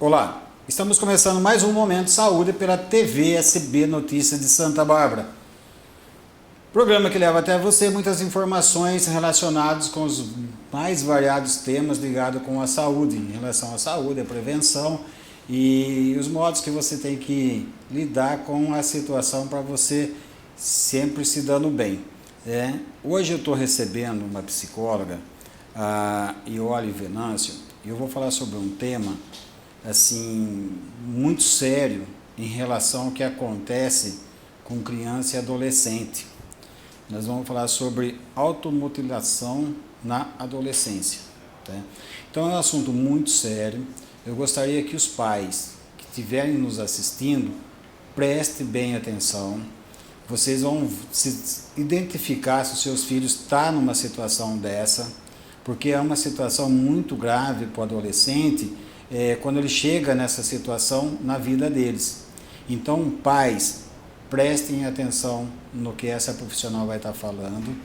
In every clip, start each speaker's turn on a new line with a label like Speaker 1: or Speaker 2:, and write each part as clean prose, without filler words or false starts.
Speaker 1: Olá, estamos começando mais um Momento Saúde pela TV SB Notícias de Santa Bárbara. Programa que leva até você muitas informações relacionadas com os mais variados temas ligados com a saúde, em relação à saúde, à prevenção e os modos que você tem que lidar com a situação para você sempre se dando bem. Hoje eu estou recebendo uma psicóloga, a Iole Venâncio, e eu vou falar sobre um tema assim, muito sério em relação ao que acontece com criança e adolescente. Nós vamos falar sobre automutilação na adolescência. Tá? Então é um assunto muito sério. Eu gostaria que os pais que estiverem nos assistindo prestem bem atenção. Vocês vão se identificar se os seus filhos estão numa situação dessa, porque é uma situação muito grave para o adolescente quando ele chega nessa situação na vida deles. Então, pais, prestem atenção no que essa profissional vai estar falando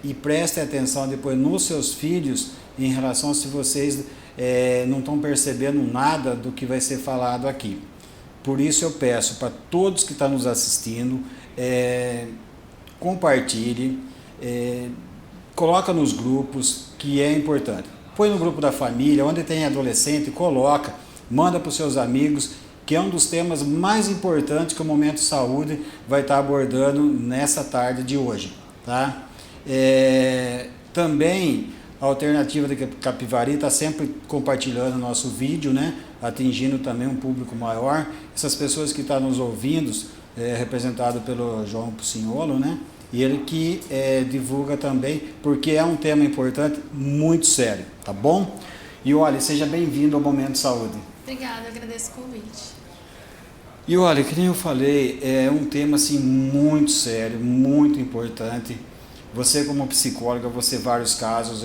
Speaker 1: e prestem atenção depois nos seus filhos em relação a se vocês não estão percebendo nada do que vai ser falado aqui. Por isso eu peço para todos que estão nos assistindo, compartilhe, coloca nos grupos, que é importante. Põe no grupo da família, onde tem adolescente, coloca, manda para os seus amigos, que é um dos temas mais importantes que o Momento Saúde vai estar abordando nessa tarde de hoje. Tá? Também a Alternativa de Capivari está sempre compartilhando o nosso vídeo, né? Atingindo também um público maior. Essas pessoas que estão nos ouvindo, representado pelo João Pucinholo, né? E ele que divulga também, porque é um tema importante, muito sério, tá bom? E olha, seja bem-vindo ao Momento Saúde.
Speaker 2: Obrigada, agradeço o convite.
Speaker 1: E olha, que nem eu falei, é um tema assim muito sério, muito importante. Você como psicóloga, você vários casos,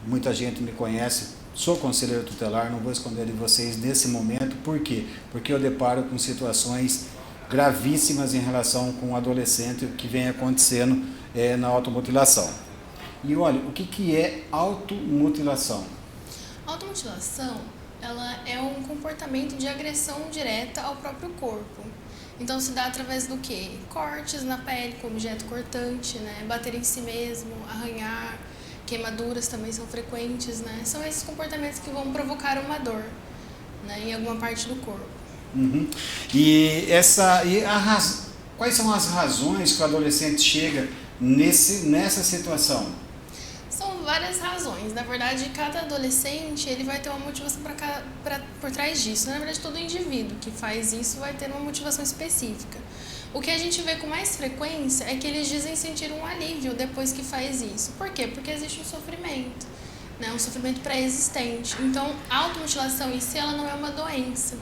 Speaker 1: muita gente me conhece, sou conselheiro tutelar, não vou esconder de vocês nesse momento. Por quê? Porque eu deparo com situações gravíssimas em relação com o adolescente que vem acontecendo na automutilação. E olha, o que é automutilação?
Speaker 2: Automutilação, ela é um comportamento de agressão direta ao próprio corpo. Então se dá através do quê? Cortes na pele com objeto cortante, né? Bater em si mesmo, arranhar, queimaduras também são frequentes, né? São esses comportamentos que vão provocar uma dor, né? Em alguma parte do corpo.
Speaker 1: Uhum. Quais são as razões que o adolescente chega nessa situação?
Speaker 2: São várias razões. Na verdade, cada adolescente ele vai ter uma motivação por trás disso. Na verdade, todo indivíduo que faz isso vai ter uma motivação específica. O que a gente vê com mais frequência é que eles dizem sentir um alívio depois que faz isso. Por quê? Porque existe um sofrimento, né? Um sofrimento pré-existente. Então, a automutilação em si ela não é uma doença.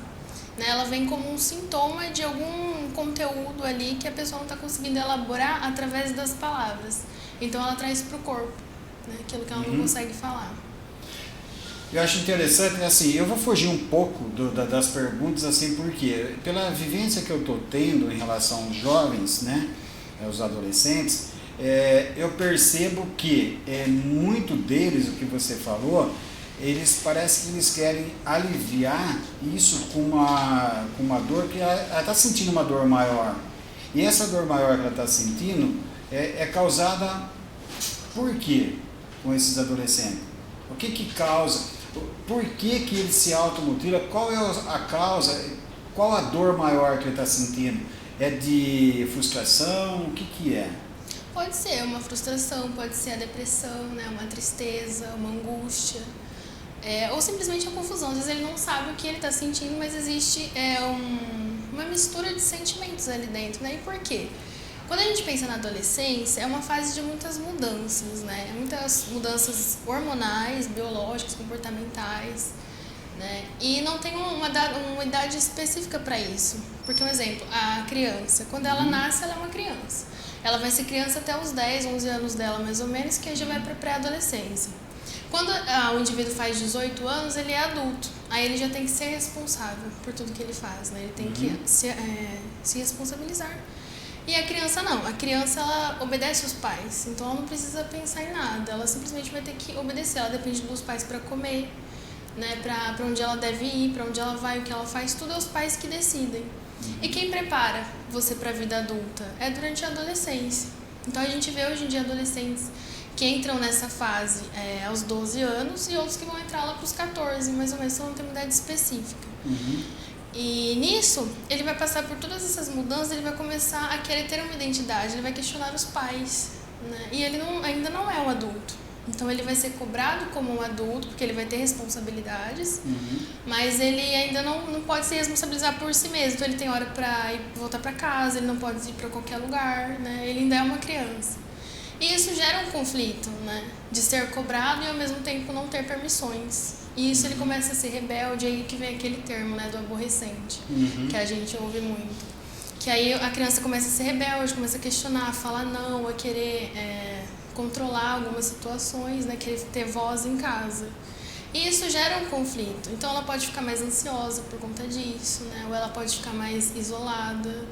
Speaker 2: Ela vem como um sintoma de algum conteúdo ali que a pessoa não está conseguindo elaborar através das palavras. Então ela traz para o corpo, né? Aquilo que ela não consegue falar.
Speaker 1: Eu acho interessante, assim, eu vou fugir um pouco das perguntas, assim, porque pela vivência que eu estou tendo em relação aos jovens, né, aos adolescentes, eu percebo que muito deles, o que você falou, parece que eles querem aliviar isso com uma dor que ela está sentindo uma dor maior. E essa dor maior que ela está sentindo é causada por quê com esses adolescentes? O que causa? Por que ele se automutila? Qual é a causa? Qual a dor maior que ele está sentindo? É de frustração? O que é?
Speaker 2: Pode ser uma frustração, pode ser a depressão, né? Uma tristeza, uma angústia. Ou simplesmente a confusão. Às vezes ele não sabe o que ele está sentindo, mas existe uma mistura de sentimentos ali dentro, né? E por quê? Quando a gente pensa na adolescência, é uma fase de muitas mudanças, né? Muitas mudanças hormonais, biológicas, comportamentais, né? E não tem uma idade específica para isso. Porque, um exemplo, a criança, quando ela nasce, ela é uma criança. Ela vai ser criança até os 10, 11 anos dela, mais ou menos, que aí já vai para a pré-adolescência. Quando o indivíduo faz 18 anos, ele é adulto. Aí ele já tem que ser responsável por tudo que ele faz, né? Ele tem que se responsabilizar. E a criança não. A criança, ela obedece os pais. Então, ela não precisa pensar em nada. Ela simplesmente vai ter que obedecer. Ela depende dos pais para comer, né, para onde ela deve ir, para onde ela vai, o que ela faz, tudo é os pais que decidem. E quem prepara você para a vida adulta é durante a adolescência. Então a gente vê hoje em dia adolescentes que entram nessa fase aos 12 anos e outros que vão entrar lá para os 14, mais ou menos, só não tem uma idade específica. E nisso, ele vai passar por todas essas mudanças, ele vai começar a querer ter uma identidade, ele vai questionar os pais, né? E ele ainda não é um adulto. Então ele vai ser cobrado como um adulto, porque ele vai ter responsabilidades, mas ele ainda não pode se responsabilizar por si mesmo. Então ele tem hora para voltar para casa, ele não pode ir para qualquer lugar, né? Ele ainda é uma criança. E isso gera um conflito, né? De ser cobrado e ao mesmo tempo não ter permissões. E isso ele começa a ser rebelde, aí que vem aquele termo, né, do aborrecente, que a gente ouve muito. Que aí a criança começa a ser rebelde, começa a questionar, a falar não, a querer controlar algumas situações, né, querer ter voz em casa. E isso gera um conflito. Então ela pode ficar mais ansiosa por conta disso, né? Ou ela pode ficar mais isolada,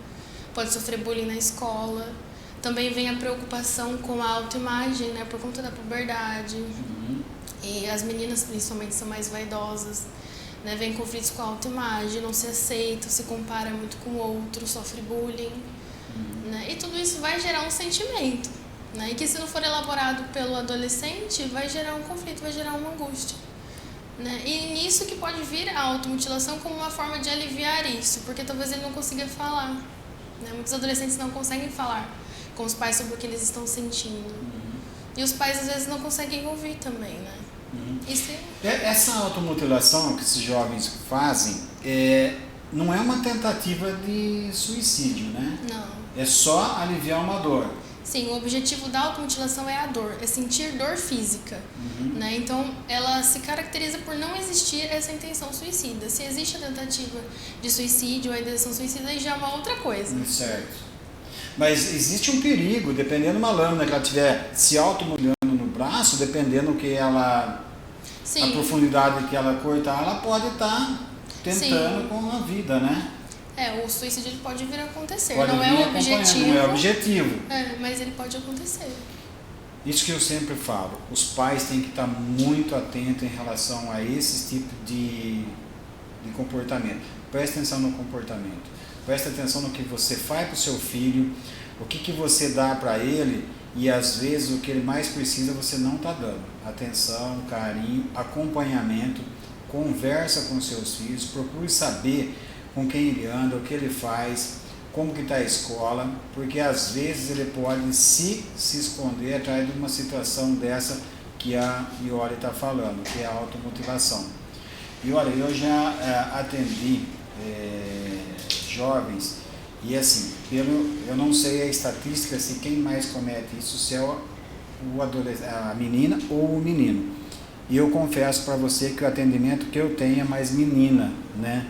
Speaker 2: pode sofrer bullying na escola. Também vem a preocupação com a autoimagem, né, por conta da puberdade. E as meninas principalmente são mais vaidosas, né? Vem conflitos com a autoimagem, não se aceita, se compara muito com o outro, sofre bullying, né? E tudo isso vai gerar um sentimento, né? E que se não for elaborado pelo adolescente, vai gerar um conflito, vai gerar uma angústia, né? E nisso que pode vir a automutilação como uma forma de aliviar isso, porque talvez ele não consiga falar, né? Muitos adolescentes não conseguem falar com os pais sobre o que eles estão sentindo. E os pais às vezes não conseguem ouvir também, né? Isso
Speaker 1: Essa automutilação que esses jovens fazem não é uma tentativa de suicídio, né?
Speaker 2: Não.
Speaker 1: É só aliviar uma dor.
Speaker 2: Sim, o objetivo da automutilação é a dor, é sentir dor física, né? Então, ela se caracteriza por não existir essa intenção suicida. Se existe a tentativa de suicídio ou a ideação suicida, aí já é uma outra coisa.
Speaker 1: Certo. Mas existe um perigo, dependendo de uma lâmina que ela estiver se automutilando no braço, dependendo que ela, a profundidade que ela cortar, ela pode estar tentando com a vida, né?
Speaker 2: O suicídio ele pode vir a acontecer,
Speaker 1: Pode
Speaker 2: não é o objetivo.
Speaker 1: Não é o objetivo.
Speaker 2: Mas ele pode acontecer.
Speaker 1: Isso que eu sempre falo, os pais têm que estar muito atentos em relação a esse tipo de comportamento. Preste atenção no comportamento. Preste atenção no que você faz para o seu filho, o que você dá para ele e às vezes o que ele mais precisa você não está dando. Atenção, carinho, acompanhamento, conversa com seus filhos, procure saber com quem ele anda, o que ele faz, como que está a escola, porque às vezes ele pode se esconder atrás de uma situação dessa que a Iori está falando, que é a automutilação. E olha, eu já atendi jovens e assim, eu não sei a estatística se quem mais comete isso, se é a menina ou o menino. E eu confesso para você que o atendimento que eu tenho é mais menina, né?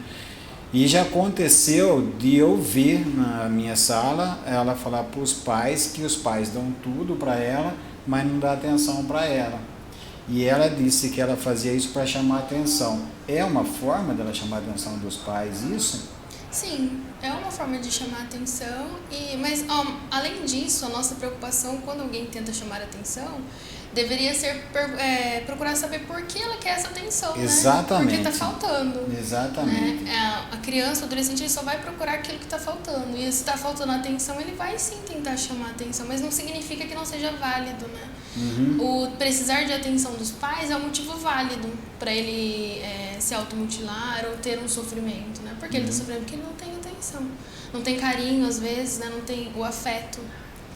Speaker 1: E já aconteceu de eu ver na minha sala ela falar para os pais que os pais dão tudo para ela, mas não dá atenção para ela. E ela disse que ela fazia isso para chamar atenção. É uma forma dela chamar a atenção dos pais isso?
Speaker 2: Sim, é uma forma de chamar atenção, mas além disso, a nossa preocupação quando alguém tenta chamar atenção deveria ser procurar saber por que ela quer essa atenção,
Speaker 1: exatamente,
Speaker 2: né? Porque está faltando.
Speaker 1: Exatamente.
Speaker 2: Né? A criança, o adolescente, ele só vai procurar aquilo que está faltando. E se está faltando atenção, ele vai sim tentar chamar atenção, mas não significa que não seja válido, né? O precisar de atenção dos pais é um motivo válido para ele se automutilar ou ter um sofrimento, né? Porque ele está sofrendo porque ele não tem atenção, não tem carinho às vezes, né? Não tem o afeto.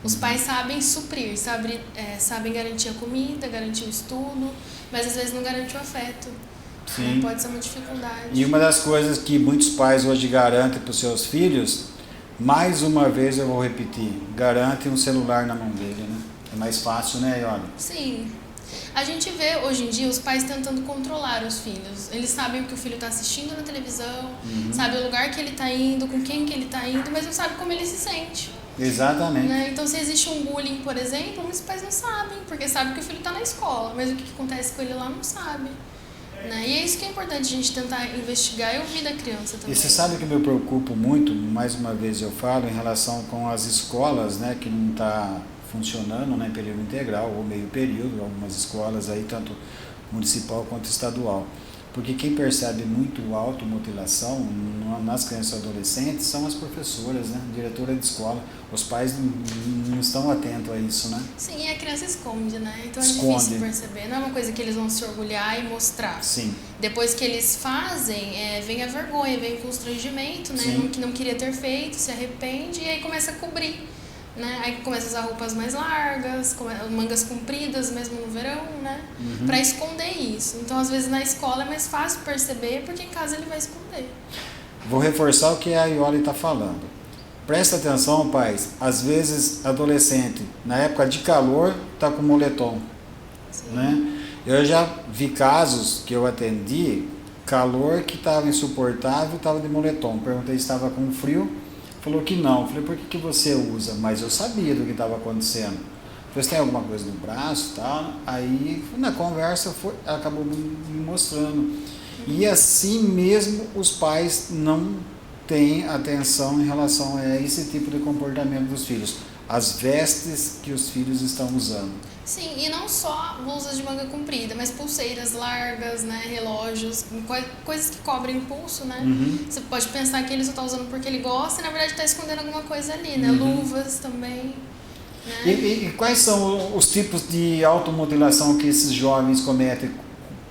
Speaker 2: Os pais sabem suprir, sabem garantir a comida, garantir o estudo, mas às vezes não garante o afeto.
Speaker 1: Sim.
Speaker 2: Pode ser uma dificuldade.
Speaker 1: E uma das coisas que muitos pais hoje garantem para os seus filhos, mais uma vez eu vou repetir, garantem um celular na mão dele, né? É mais fácil, né, Ione?
Speaker 2: Sim. A gente vê hoje em dia os pais tentando controlar os filhos. Eles sabem o que o filho está assistindo na televisão, sabem o lugar que ele está indo, com quem que ele está indo, mas não sabem como ele se sente.
Speaker 1: Exatamente.
Speaker 2: Né? Então, se existe um bullying, por exemplo, muitos pais não sabem, porque sabem que o filho está na escola, mas o que acontece com ele lá não sabe. Né? E é isso que é importante a gente tentar investigar e ouvir da criança também.
Speaker 1: E você sabe que eu me preocupo muito, mais uma vez eu falo, em relação com as escolas, né, que não está funcionando, né, em período integral ou meio período, algumas escolas aí, tanto municipal quanto estadual. Porque quem percebe muito automutilação nas crianças e adolescentes são as professoras, né? Diretora de escola. Os pais não estão atentos a isso, né?
Speaker 2: Sim, e a criança esconde, né? Então é
Speaker 1: Esconde.
Speaker 2: difícil perceber. Não é uma coisa que eles vão se orgulhar e mostrar.
Speaker 1: Sim.
Speaker 2: Depois que eles fazem, vem a vergonha, vem o constrangimento, né?
Speaker 1: Sim.
Speaker 2: Que não queria ter feito, se arrepende e aí começa a cobrir. Né? Aí começa a usar roupas mais largas, mangas compridas mesmo no verão, né? Pra esconder isso. Então, às vezes, na escola é mais fácil perceber, porque em casa ele vai esconder.
Speaker 1: Vou reforçar o que a Ioli está falando. Presta atenção, pais. Às vezes, adolescente, na época de calor, está com moletom. Né? Eu já vi casos que eu atendi, calor que estava insuportável, estava de moletom. Perguntei se estava com frio. Falou que não. Falei, por que você usa? Mas eu sabia do que estava acontecendo. Falei, você tem alguma coisa no braço e tal? Aí, na conversa, acabou me mostrando. E assim mesmo, os pais não têm atenção em relação a esse tipo de comportamento dos filhos. As vestes que os filhos estão usando.
Speaker 2: Sim, e não só blusas de manga comprida, mas pulseiras largas, né, relógios, coisas que cobrem o pulso, né? Você pode pensar que ele só está usando porque ele gosta e na verdade está escondendo alguma coisa ali, né? Luvas também. Né?
Speaker 1: E quais são os tipos de automutilação que esses jovens cometem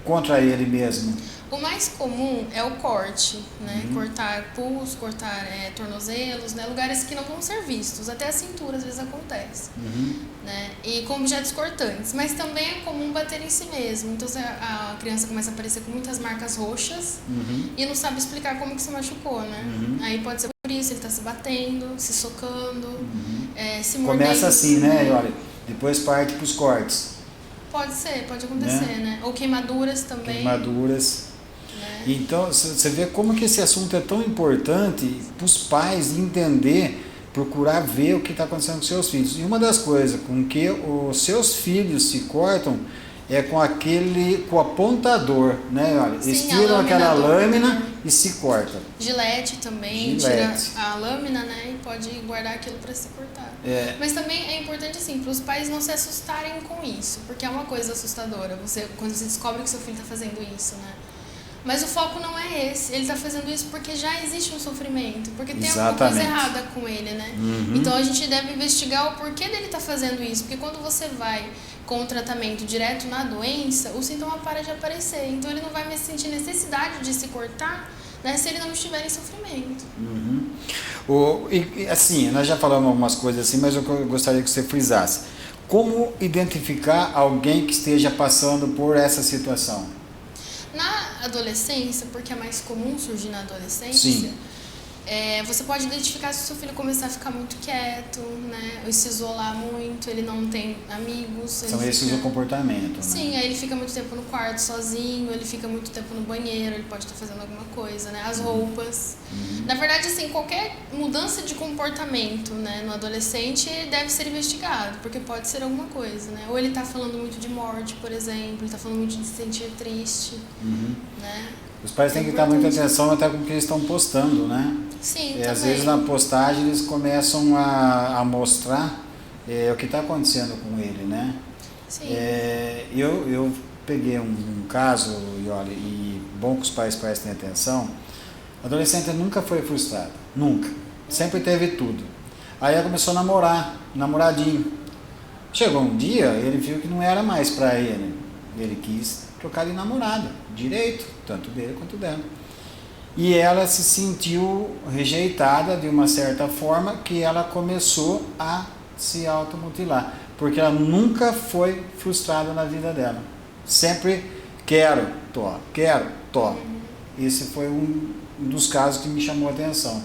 Speaker 1: contra ele mesmo?
Speaker 2: O mais comum é o corte, né? Cortar pulso, cortar tornozelos, né? Lugares que não vão ser vistos, até a cintura às vezes acontece. Né? E com objetos cortantes, mas também é comum bater em si mesmo. Então a criança começa a aparecer com muitas marcas roxas e não sabe explicar como que se machucou, né? Aí pode ser por isso, ele está se batendo, se socando, se mordendo.
Speaker 1: Começa assim, né? Olha, depois parte para os cortes.
Speaker 2: Pode ser, pode acontecer, né? Ou queimaduras também.
Speaker 1: Queimaduras. Então, você vê como que esse assunto é tão importante para os pais entender, procurar ver o que está acontecendo com seus filhos. E uma das coisas com que os seus filhos se cortam é com o apontador, né? Olha,
Speaker 2: Sim,
Speaker 1: eles tiram aquela lâmina e se cortam.
Speaker 2: Gilete também, tira a lâmina, né? E pode guardar aquilo para se cortar. Mas também é importante, assim, para os pais não se assustarem com isso, porque é uma coisa assustadora, quando você descobre que seu filho está fazendo isso, né? Mas o foco não é esse, ele está fazendo isso porque já existe um sofrimento, porque tem alguma coisa errada com ele, né? Então a gente deve investigar o porquê dele estar fazendo isso, porque quando você vai com o tratamento direto na doença, o sintoma para de aparecer, então ele não vai mais sentir necessidade de se cortar, né, se ele não estiver em sofrimento.
Speaker 1: E assim, nós já falamos algumas coisas assim, mas eu gostaria que você frisasse. Como identificar alguém que esteja passando por essa situação?
Speaker 2: Na adolescência, porque é mais comum surgir na adolescência,
Speaker 1: Sim.
Speaker 2: Você pode identificar se o seu filho começar a ficar muito quieto, né? Ou se isolar muito, ele não tem amigos.
Speaker 1: São esses o comportamento, né?
Speaker 2: Sim, aí ele fica muito tempo no quarto sozinho, ele fica muito tempo no banheiro, ele pode estar fazendo alguma coisa, né? As roupas. Na verdade, assim, qualquer mudança de comportamento, né, no adolescente deve ser investigado, porque pode ser alguma coisa, né? Ou ele está falando muito de morte, por exemplo, ele está falando muito de se sentir triste, né?
Speaker 1: Os pais têm que dar muita atenção até com o que eles estão postando, né?
Speaker 2: Sim,
Speaker 1: às vezes na postagem eles começam a mostrar o que está acontecendo com ele, né?
Speaker 2: Sim.
Speaker 1: Eu peguei um caso, e bom que os pais prestem atenção, o adolescente nunca foi frustrado, nunca, sempre teve tudo. Aí ela começou a namoradinho. Chegou um dia, ele viu que não era mais para ele quis trocar de namorada, direito, tanto dele quanto dela. E ela se sentiu rejeitada de uma certa forma que ela começou a se automutilar, porque ela nunca foi frustrada na vida dela. Sempre quero, tô. Esse foi um dos casos que me chamou a atenção.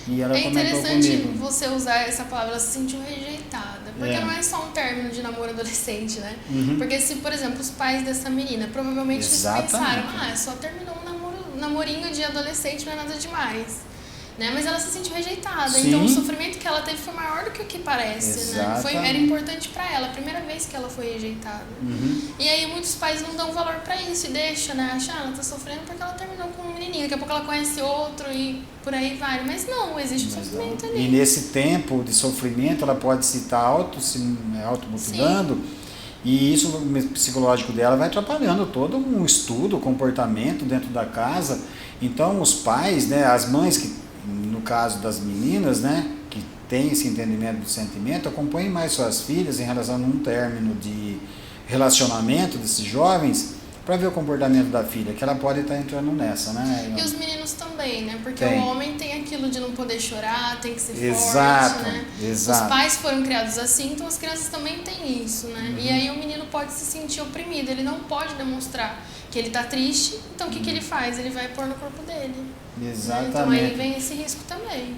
Speaker 1: E ela comentou comigo.
Speaker 2: É interessante você usar essa palavra, ela se sentiu rejeitada, porque não é só um término de namoro adolescente, né? Porque se, por exemplo, os pais dessa menina, provavelmente eles pensaram, só terminou um namorinho de adolescente, não é nada demais. Né? Mas ela se sentiu rejeitada,
Speaker 1: Sim.
Speaker 2: Então o sofrimento que ela teve foi maior do que o que parece, né? Era importante para ela, a primeira vez que ela foi rejeitada. E aí muitos pais não dão valor para isso e deixam, né? Acham, ela tá sofrendo porque ela terminou com um menininho, daqui a pouco ela conhece outro e por aí vai. Mas não, existe um sofrimento ali.
Speaker 1: E nesse tempo de sofrimento ela pode se estar automutilando E isso, o psicológico dela vai atrapalhando todo um estudo, comportamento dentro da casa. Então, os pais, né, as mães, que no caso das meninas, né, que têm esse entendimento do sentimento, acompanhem mais suas filhas em relação a um término de relacionamento desses jovens, para ver o comportamento da filha, que ela pode estar entrando nessa, né?
Speaker 2: E os meninos também, né? Porque
Speaker 1: Tem.
Speaker 2: o homem tem aquilo de não poder chorar, tem que ser
Speaker 1: Exato,
Speaker 2: forte, né?
Speaker 1: exato.
Speaker 2: Os pais foram criados assim, então as crianças também têm isso, né? E aí o menino pode se sentir oprimido, ele não pode demonstrar que ele tá triste, então o que ele faz? Ele vai pôr no corpo dele.
Speaker 1: Exatamente.
Speaker 2: Né? Então aí vem esse risco também.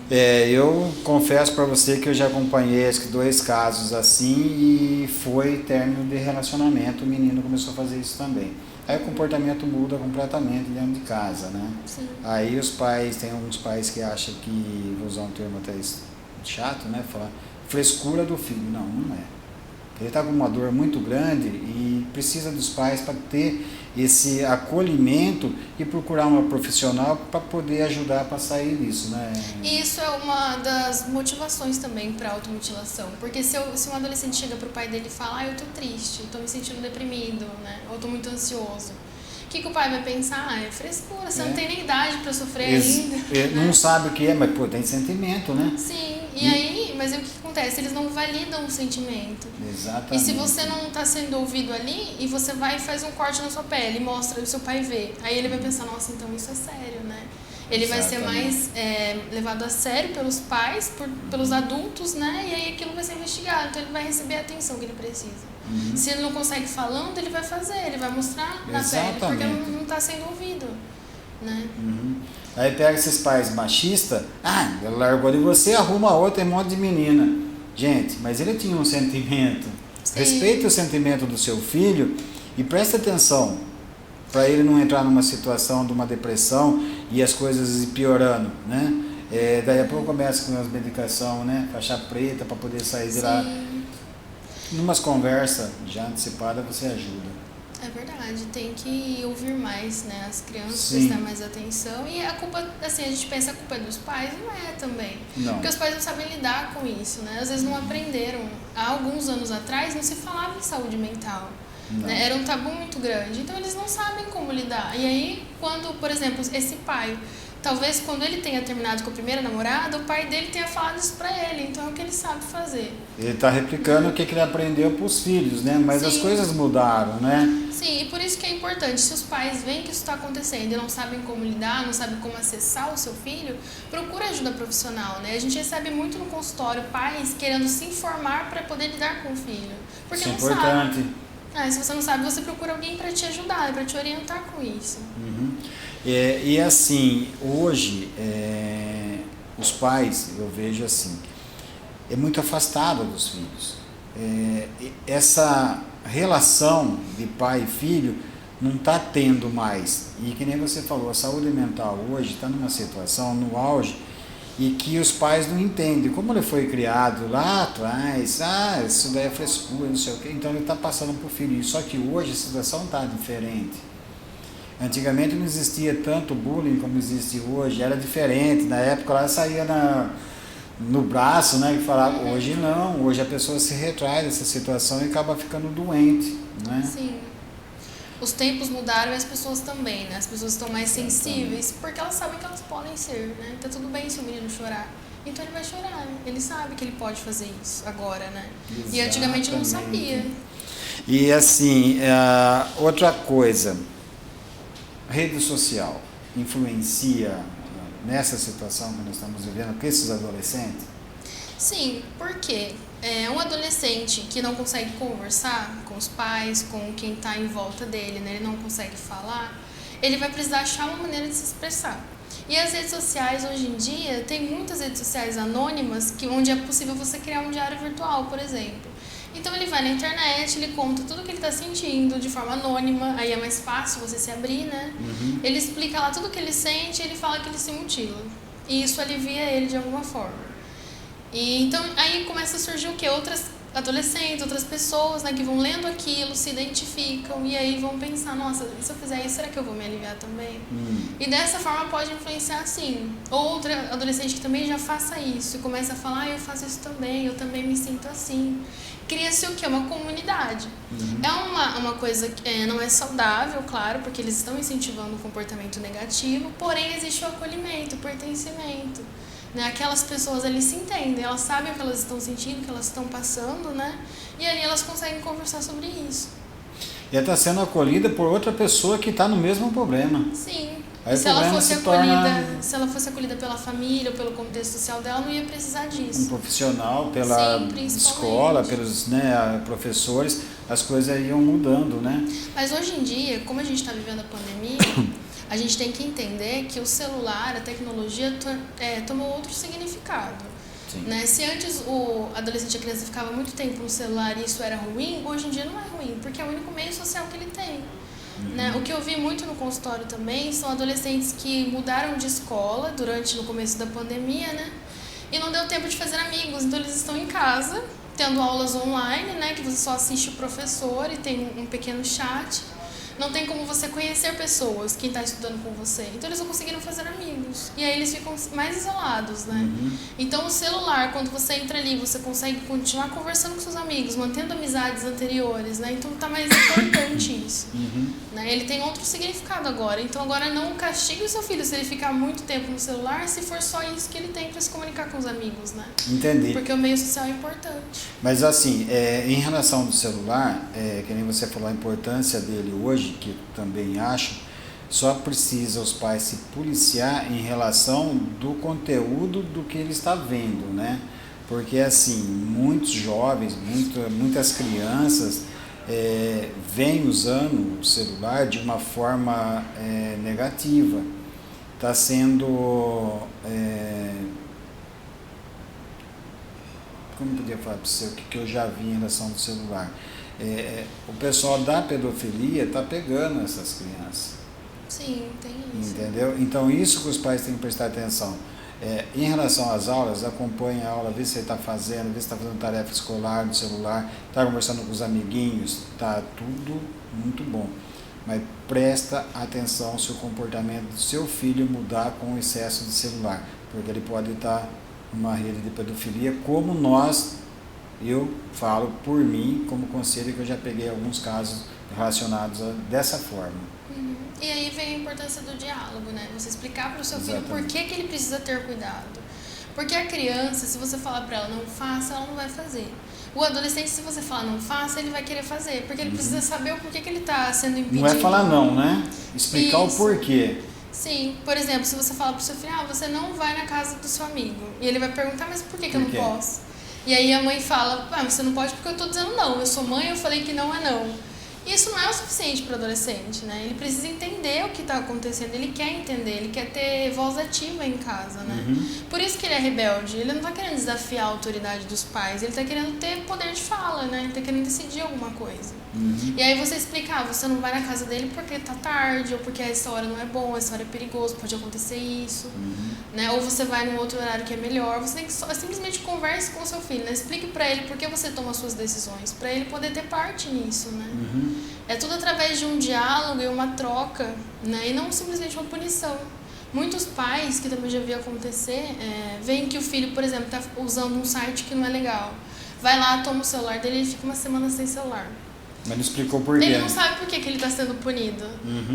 Speaker 1: Eu confesso para você que eu já acompanhei acho que 2 casos assim e foi término de relacionamento, o menino começou a fazer isso também. Aí o comportamento muda completamente dentro de casa, né?
Speaker 2: Sim.
Speaker 1: Aí os pais, tem alguns pais que acham que, vou usar um termo até chato, né? Falar frescura do filho. Não, não é. Ele está com uma dor muito grande e precisa dos pais para ter esse acolhimento e procurar uma profissional para poder ajudar a sair disso, né?
Speaker 2: E isso é uma das motivações também para a automutilação. Porque se um adolescente chega para o pai dele e fala, eu tô triste, eu tô me sentindo deprimido, né? Ou tô muito ansioso. O que o pai vai pensar? É frescura, você não tem nem idade para sofrer ainda.
Speaker 1: Não sabe o que é, mas pô, tem sentimento, né?
Speaker 2: Sim, e aí, mas aí o que acontece? Eles não validam o sentimento.
Speaker 1: Exatamente.
Speaker 2: E se você não está sendo ouvido ali, e você vai e faz um corte na sua pele, mostra, e o seu pai vê. Aí ele vai pensar, nossa, então isso é sério, né? Ele vai ser mais levado a sério pelos pais, pelos adultos, né? E aí aquilo vai ser investigado, então ele vai receber a atenção que ele precisa. Se ele não consegue falando, ele vai fazer, ele vai mostrar na pele, porque não está sendo ouvido, né?
Speaker 1: Aí pega esses pais machistas, ele largou de você, arruma outra, é um monte de menina. Gente, mas ele tinha um sentimento.
Speaker 2: Sim.
Speaker 1: Respeite o sentimento do seu filho e preste atenção para ele não entrar numa situação de uma depressão e as coisas piorando, né? Daí a pouco começa com as medicações, né? Faixa preta para poder sair de lá. Numas conversas já antecipadas você ajuda.
Speaker 2: É verdade, tem que ouvir mais, né, as crianças,
Speaker 1: Sim.
Speaker 2: prestar mais atenção. E a culpa, assim, a gente pensa a culpa é dos pais, não é também.
Speaker 1: Não.
Speaker 2: Porque os pais não sabem lidar com isso, né? Às vezes não aprenderam. Há alguns anos atrás não se falava em saúde mental. Né? Era um tabu muito grande, então eles não sabem como lidar. E aí, quando, por exemplo, esse pai, talvez quando ele tenha terminado com a primeira namorada, o pai dele tenha falado isso pra ele, então é o que ele sabe fazer.
Speaker 1: Ele está replicando o que ele aprendeu para os filhos, né? Mas
Speaker 2: Sim.
Speaker 1: as coisas mudaram, né?
Speaker 2: Sim, e por isso que é importante, se os pais veem que isso está acontecendo e não sabem como lidar, não sabem como acessar o seu filho, procura ajuda profissional, né? A gente recebe muito no consultório pais querendo se informar para poder lidar com o filho, porque
Speaker 1: Isso é
Speaker 2: não
Speaker 1: importante.
Speaker 2: sabe. Se você não sabe, você procura alguém para te ajudar, para te orientar com isso.
Speaker 1: E assim, hoje, os pais, eu vejo assim, é muito afastado dos filhos. Essa relação de pai e filho não está tendo mais. E que nem você falou, a saúde mental hoje está numa situação, no auge, e que os pais não entendem. Como ele foi criado lá atrás, isso daí é frescura, não sei o quê, então ele está passando para o filho. Só que hoje a situação está diferente. Antigamente não existia tanto bullying como existe hoje, era diferente. Na época lá saía no braço, né, que falava. Hoje não, hoje a pessoa se retrai dessa situação e acaba ficando doente, né?
Speaker 2: Sim. Os tempos mudaram e as pessoas também, né? As pessoas estão mais sensíveis porque elas sabem que elas podem ser, né? Tá tudo bem se o menino chorar. Então ele vai chorar, né? Ele sabe que ele pode fazer isso agora, né?
Speaker 1: Exatamente.
Speaker 2: E antigamente não sabia.
Speaker 1: E assim, outra coisa, rede social influencia nessa situação que nós estamos vivendo com esses adolescentes?
Speaker 2: Sim, porque um adolescente que não consegue conversar com os pais, com quem está em volta dele, né? Ele não consegue falar, ele vai precisar achar uma maneira de se expressar. E as redes sociais, hoje em dia, tem muitas redes sociais anônimas onde é possível você criar um diário virtual, por exemplo. Então ele vai na internet, ele conta tudo o que ele está sentindo de forma anônima, aí é mais fácil você se abrir, né? Ele explica lá tudo o que ele sente e ele fala que ele se mutila. E isso alivia ele de alguma forma. E então aí começa a surgir o quê? Outras adolescentes, outras pessoas, né, que vão lendo aquilo, se identificam e aí vão pensar, nossa, se eu fizer isso, será que eu vou me aliviar também? E dessa forma pode influenciar, sim, outra adolescente que também já faça isso e começa a falar, eu faço isso também, eu também me sinto assim. Cria-se o que? Uma comunidade. É uma coisa que não é saudável, claro, porque eles estão incentivando um comportamento negativo, porém existe o acolhimento, o pertencimento. Né? Aquelas pessoas ali se entendem, elas sabem o que elas estão sentindo, o que elas estão passando, né? E ali elas conseguem conversar sobre isso.
Speaker 1: E ela está sendo acolhida por outra pessoa que está no mesmo problema.
Speaker 2: Sim.
Speaker 1: Aí
Speaker 2: se ela fosse acolhida pela família ou pelo contexto social dela, não ia precisar disso.
Speaker 1: Um profissional, pela escola, pelos professores, as coisas iam mudando, né?
Speaker 2: Mas hoje em dia, como a gente está vivendo a pandemia, a gente tem que entender que o celular, a tecnologia, tomou outro significado. Né? Se antes o adolescente e a criança ficava muito tempo no celular e isso era ruim, hoje em dia não é ruim, porque é o único meio social que ele tem. Né? O que eu vi muito no consultório também são adolescentes que mudaram de escola no começo da pandemia, né? E não deu tempo de fazer amigos, então eles estão em casa, tendo aulas online, né? Que você só assiste o professor e tem um pequeno chat. Não tem como você conhecer pessoas, quem está estudando com você. Então eles não conseguiram fazer amigos. E aí eles ficam mais isolados, né? Então o celular, quando você entra ali, você consegue continuar conversando com seus amigos, mantendo amizades anteriores, né? Então tá mais importante isso. Né? Ele tem outro significado agora. Então agora não castigue o seu filho se ele ficar muito tempo no celular, se for só isso que ele tem para se comunicar com os amigos, né?
Speaker 1: Entendi.
Speaker 2: Porque o meio social é importante.
Speaker 1: Mas assim, em relação ao celular, que nem você falou a importância dele hoje, que eu também acho, só precisa os pais se policiar em relação do conteúdo do que ele está vendo, né? Porque assim, muitos jovens, muitas crianças vêm usando o celular de uma forma negativa. Está sendo... como eu podia falar para você o que eu já vi em relação ao celular? O pessoal da pedofilia está pegando essas crianças.
Speaker 2: Sim, tem isso.
Speaker 1: Entendeu? Então isso que os pais têm que prestar atenção. Em relação às aulas, acompanhe a aula, vê se você está fazendo, vê se está fazendo tarefa escolar no celular, está conversando com os amiguinhos, está tudo muito bom. Mas presta atenção se o comportamento do seu filho mudar com o excesso de celular, porque ele pode estar numa rede de pedofilia, como eu falo por mim, como conselho, que eu já peguei alguns casos relacionados dessa forma.
Speaker 2: E aí vem a importância do diálogo, né? Você explicar para o seu filho por que ele precisa ter cuidado. Porque a criança, se você falar para ela não faça, ela não vai fazer. O adolescente, se você falar não faça, ele vai querer fazer, porque ele precisa saber o porquê que ele está sendo impedido.
Speaker 1: Não é falar não, né? Explicar o porquê.
Speaker 2: Sim, por exemplo, se você falar para o seu filho, você não vai na casa do seu amigo. E ele vai perguntar, mas por que eu não posso? E aí a mãe fala, você não pode porque eu estou dizendo não. Eu sou mãe, eu falei que não é não. Isso não é o suficiente para o adolescente, né? Ele precisa entender o que está acontecendo, ele quer entender, ele quer ter voz ativa em casa, né? Por isso que ele é rebelde, ele não está querendo desafiar a autoridade dos pais, ele está querendo ter poder de fala, né? Ele está querendo decidir alguma coisa. E aí você explica, você não vai na casa dele porque tá tarde, ou porque essa hora não é bom, essa hora é perigoso, pode acontecer isso, né? Ou você vai num outro horário que é melhor, você tem que simplesmente converse com o seu filho, né? Explique para ele por que você toma as suas decisões, para ele poder ter parte nisso, né? É tudo através de um diálogo e uma troca, né? E não simplesmente uma punição. Muitos pais, que também já vi acontecer, veem que o filho, por exemplo, está usando um site que não é legal. Vai lá, toma o celular dele e ele fica uma semana sem celular.
Speaker 1: Mas não explicou por quê.
Speaker 2: Ele não sabe por que ele está sendo punido.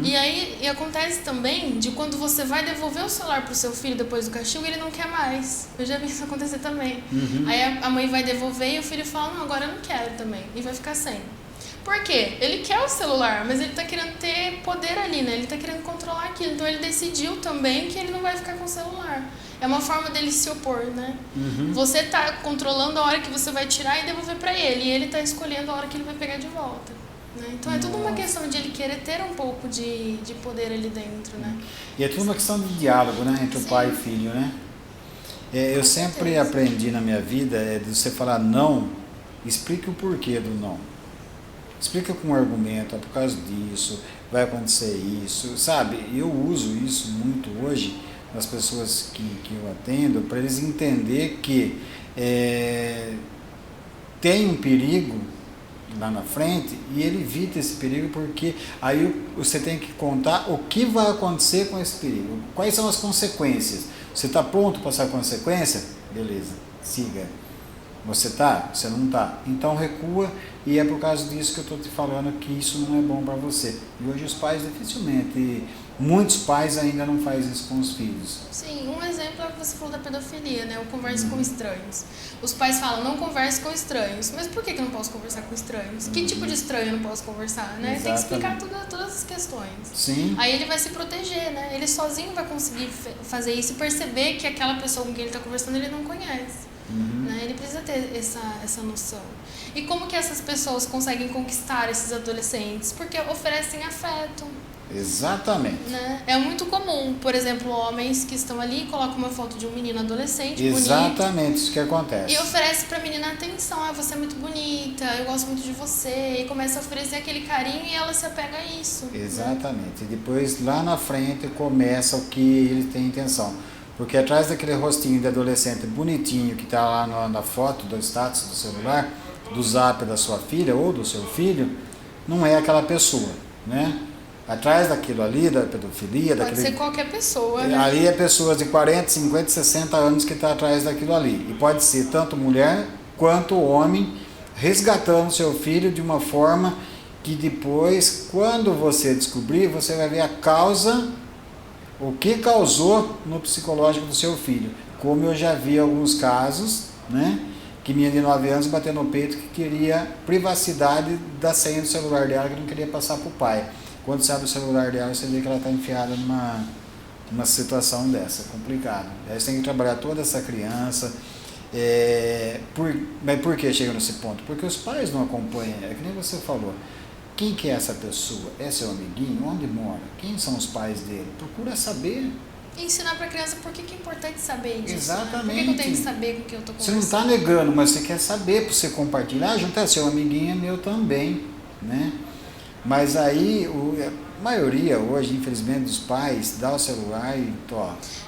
Speaker 2: E aí acontece também de quando você vai devolver o celular para o seu filho depois do castigo, ele não quer mais. Eu já vi isso acontecer também. Aí a mãe vai devolver e o filho fala, não, agora eu não quero também. E vai ficar sem. Por quê? Ele quer o celular, mas ele está querendo ter poder ali, né? Ele está querendo controlar aquilo. Então ele decidiu também que ele não vai ficar com o celular. É uma forma dele se opor, né? Você está controlando a hora que você vai tirar e devolver para ele. E ele está escolhendo a hora que ele vai pegar de volta. Né? Então é tudo uma questão de ele querer ter um pouco de poder ali dentro, né?
Speaker 1: E é tudo uma questão de diálogo, né? Entre o pai e o filho, né? Eu sempre aprendi na minha vida, de você falar não, explique o porquê do não. Explica com um argumento, por causa disso, vai acontecer isso, sabe? Eu uso isso muito hoje nas pessoas que eu atendo, para eles entenderem que tem um perigo lá na frente e ele evita esse perigo, porque aí você tem que contar o que vai acontecer com esse perigo, quais são as consequências. Você está pronto para essa consequência? Beleza, siga. Você tá? Você não tá? Então recua, e é por causa disso que eu estou te falando que isso não é bom para você. E hoje os pais dificilmente, muitos pais ainda não fazem isso com os filhos.
Speaker 2: Sim, um exemplo é o que você falou da pedofilia, né? O converse com estranhos. Os pais falam, não converse com estranhos. Mas por que eu não posso conversar com estranhos? Que tipo de estranho eu não posso conversar, né? Tem que explicar todas as questões.
Speaker 1: Sim.
Speaker 2: Aí ele vai se proteger, né? Ele sozinho vai conseguir fazer isso e perceber que aquela pessoa com quem ele está conversando ele não conhece. Né? Ele precisa ter essa noção. E como que essas pessoas conseguem conquistar esses adolescentes? Porque oferecem afeto.
Speaker 1: Exatamente.
Speaker 2: Né? É muito comum, por exemplo, homens que estão ali colocam uma foto de um menino adolescente
Speaker 1: Exatamente,
Speaker 2: bonito,
Speaker 1: isso que acontece.
Speaker 2: e oferece pra menina atenção, você é muito bonita, eu gosto muito de você, e começa a oferecer aquele carinho e ela se apega a isso.
Speaker 1: Exatamente. E depois lá na frente começa o que ele tem intenção. Porque atrás daquele rostinho de adolescente bonitinho que está lá na foto do status do celular, do zap da sua filha ou do seu filho, não é aquela pessoa, né? Atrás daquilo ali, da pedofilia...
Speaker 2: Pode ser qualquer pessoa, né?
Speaker 1: Ali é pessoas de 40, 50, 60 anos que está atrás daquilo ali. E pode ser tanto mulher quanto homem, resgatando seu filho de uma forma que depois, quando você descobrir, você vai ver a causa, o que causou no psicológico do seu filho. Como eu já vi alguns casos, né? Que menina de 9 anos bateu no peito que queria privacidade da senha do celular dela, que não queria passar para o pai. Quando você abre o celular dela, você vê que ela está enfiada numa situação dessa, complicada. Aí você tem que trabalhar toda essa criança. Mas por que chega nesse ponto? Porque os pais não acompanham, é que nem você falou. Quem que é essa pessoa? É seu amiguinho? Onde mora? Quem são os pais dele? Procura saber.
Speaker 2: E ensinar para a criança por que é importante saber disso.
Speaker 1: Exatamente.
Speaker 2: Né? Por que eu tenho que saber com o que eu estou
Speaker 1: Você
Speaker 2: conversando?
Speaker 1: não está negando, mas você quer saber para você compartilhar. Junto, seu amiguinho é meu também, né? Mas aí, a maioria hoje, infelizmente, dos pais dá o celular e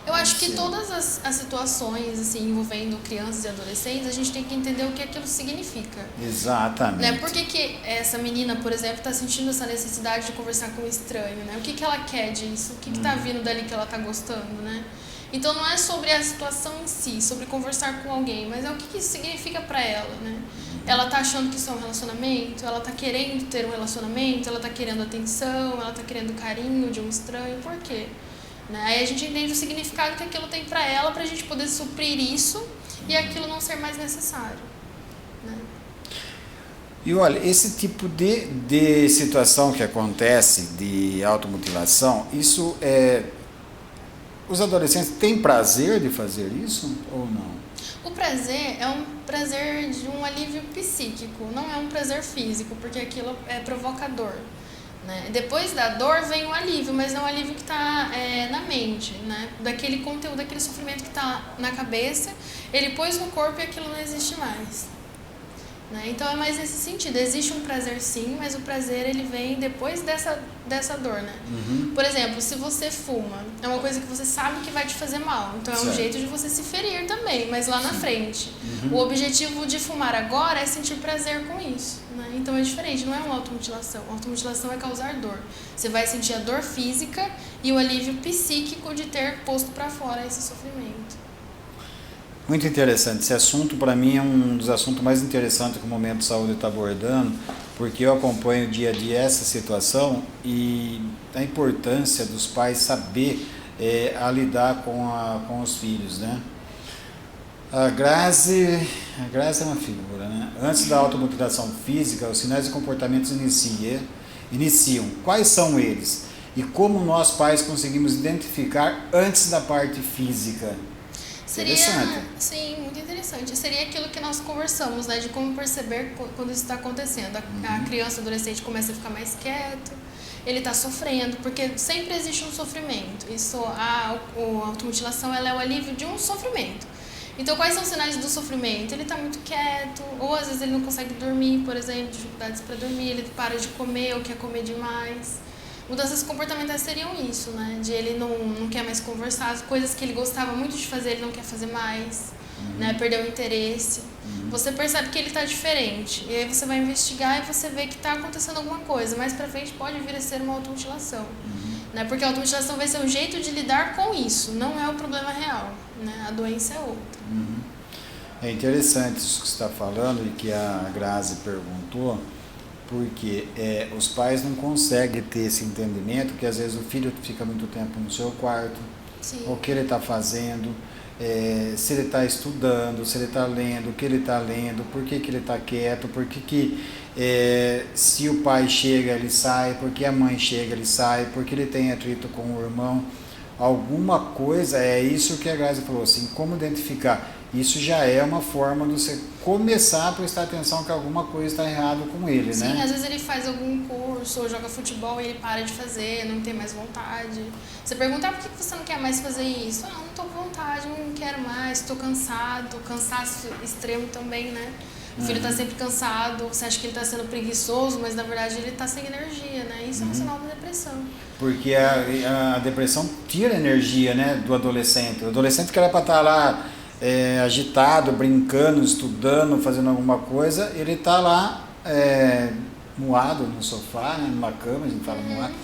Speaker 2: Eu acho que todas as situações assim, envolvendo crianças e adolescentes, a gente tem que entender o que aquilo significa.
Speaker 1: Exatamente.
Speaker 2: Né? Por que essa menina, por exemplo, está sentindo essa necessidade de conversar com um estranho? Né? O que ela quer disso? O que está vindo dali que ela está gostando? Né? Então não é sobre a situação em si, sobre conversar com alguém, mas é o que isso significa para ela, né? Ela tá achando que isso é um relacionamento, ela tá querendo ter um relacionamento, ela tá querendo atenção, ela tá querendo carinho de um estranho, por quê? Né? Aí a gente entende o significado que aquilo tem para ela, pra gente poder suprir isso e aquilo não ser mais necessário. Né?
Speaker 1: E olha, esse tipo de situação que acontece de automutilação, isso os adolescentes têm prazer de fazer isso ou não?
Speaker 2: O prazer é um prazer de um alívio psíquico, não é um prazer físico, porque aquilo é provocador. Né? Depois da dor vem o alívio, mas é um alívio que está na mente, né? Daquele conteúdo, daquele sofrimento que está na cabeça, ele pôs no corpo e aquilo não existe mais. Né? Então é mais nesse sentido, existe um prazer sim, mas o prazer ele vem depois dessa dor, né? Por exemplo, se você fuma, é uma coisa que você sabe que vai te fazer mal, então é um jeito de você se ferir também, mas lá na frente. O objetivo de fumar agora é sentir prazer com isso, né? Então é diferente, não é uma automutilação. A automutilação é causar dor. Você vai sentir a dor física e o alívio psíquico de ter posto para fora esse sofrimento.
Speaker 1: Muito interessante. Esse assunto, para mim, é um dos assuntos mais interessantes que o Momento de Saúde está abordando, porque eu acompanho dia a dia essa situação e a importância dos pais saber a lidar com os filhos, né? A Grazi é uma figura, né? Antes da automutilação física, os sinais de comportamento iniciam. Quais são eles? E como nós pais conseguimos identificar antes da parte física?
Speaker 2: Seria, sim, muito interessante. Seria aquilo que nós conversamos, né? De como perceber quando isso está acontecendo. A criança, adolescente começa a ficar mais quieto, ele está sofrendo, porque sempre existe um sofrimento. A automutilação ela é o alívio de um sofrimento. Então, quais são os sinais do sofrimento? Ele está muito quieto, ou às vezes ele não consegue dormir, por exemplo, dificuldades para dormir, ele para de comer ou quer comer demais. Mudanças comportamentais seriam isso, né? De ele não quer mais conversar, as coisas que ele gostava muito de fazer, ele não quer fazer mais, né? Perdeu o interesse. você percebe que ele está diferente. E aí você vai investigar e você vê que está acontecendo alguma coisa. Mais pra frente pode vir a ser uma automutilação. Né? Porque a automutilação vai ser um jeito de lidar com isso, não é o problema real. Né? A doença é outra.
Speaker 1: É interessante isso que você está falando e que a Grazi perguntou, porque os pais não conseguem ter esse entendimento, que às vezes o filho fica muito tempo no seu quarto,
Speaker 2: Sim.
Speaker 1: o que ele está fazendo, se ele está estudando, se ele está lendo, o que ele está lendo, por que ele está quieto, por que se o pai chega ele sai, por que a mãe chega ele sai, porque ele tem atrito com o irmão, alguma coisa, é isso que a Grazi falou, assim, como identificar. Isso já é uma forma de você começar a prestar atenção que alguma coisa está errada com ele,
Speaker 2: Sim,
Speaker 1: né?
Speaker 2: Sim, às vezes ele faz algum curso ou joga futebol e ele para de fazer, não tem mais vontade. Você pergunta, por que você não quer mais fazer isso? Não estou com vontade, não quero mais, estou cansado, cansaço extremo também, né? O filho está sempre cansado, você acha que ele está sendo preguiçoso, mas na verdade ele está sem energia, né? Isso é um sinal da depressão.
Speaker 1: Porque a depressão tira a energia, né, do adolescente. O adolescente que era para estar lá agitado, brincando, estudando, fazendo alguma coisa, ele está lá moado no sofá, né, numa cama, a gente fala moado,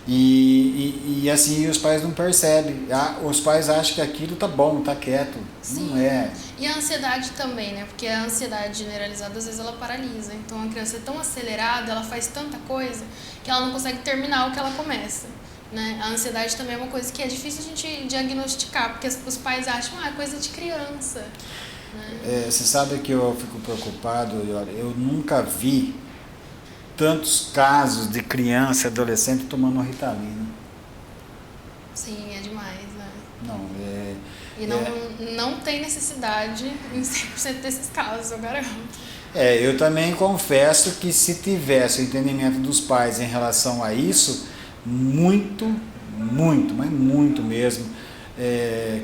Speaker 1: e assim os pais não percebem. Os pais acham que aquilo tá bom, tá quieto.
Speaker 2: Sim.
Speaker 1: Não é.
Speaker 2: E a ansiedade também, né? Porque a ansiedade generalizada às vezes ela paralisa. Então a criança é tão acelerada, ela faz tanta coisa que ela não consegue terminar o que ela começa. Né? A ansiedade também é uma coisa que é difícil a gente diagnosticar, porque os pais acham, é coisa de criança. Né?
Speaker 1: Você sabe que eu fico preocupado, eu nunca vi tantos casos de criança e adolescente tomando Ritalina.
Speaker 2: Sim, é demais, né?
Speaker 1: Não,
Speaker 2: E não tem necessidade em 100% desses casos, eu garanto.
Speaker 1: Eu também confesso que se tivesse o entendimento dos pais em relação a isso, muito, mas muito mesmo,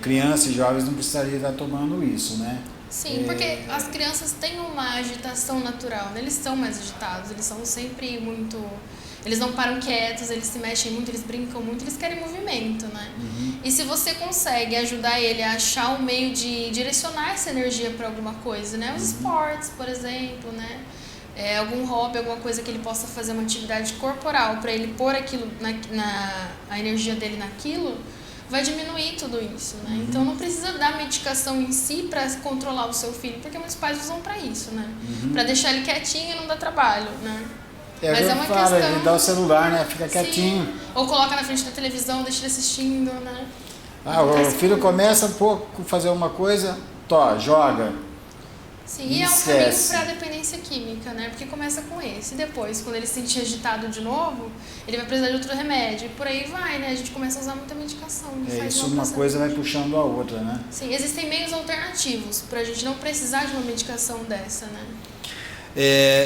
Speaker 1: crianças e jovens não precisariam estar tomando isso, né?
Speaker 2: Sim, porque as crianças têm uma agitação natural, né? Eles são mais agitados, eles são sempre muito... Eles não param quietos, eles se mexem muito, eles brincam muito, eles querem movimento, né? E se você consegue ajudar ele a achar um meio de direcionar essa energia para alguma coisa, né? Os esportes, por exemplo, né? Algum hobby, alguma coisa que ele possa fazer, uma atividade corporal para ele pôr aquilo a energia dele naquilo, vai diminuir tudo isso, né? Então não precisa dar medicação em si para controlar o seu filho, porque muitos pais usam para isso, né? Para deixar ele quietinho e não dar trabalho, né?
Speaker 1: Mas é uma questão... Ele dá o celular, né? Fica quietinho.
Speaker 2: Ou coloca na frente da televisão, deixa ele assistindo, né?
Speaker 1: O filho começa a fazer uma coisa, joga.
Speaker 2: Sim, e é um caminho para a dependência química, né? Porque começa com esse. E depois, quando ele se sentir agitado de novo, ele vai precisar de outro remédio. E por aí vai, né? A gente começa a usar muita medicação.
Speaker 1: Isso uma coisa vai puxando a outra, né?
Speaker 2: Sim, existem meios alternativos para a gente não precisar de uma medicação dessa, né?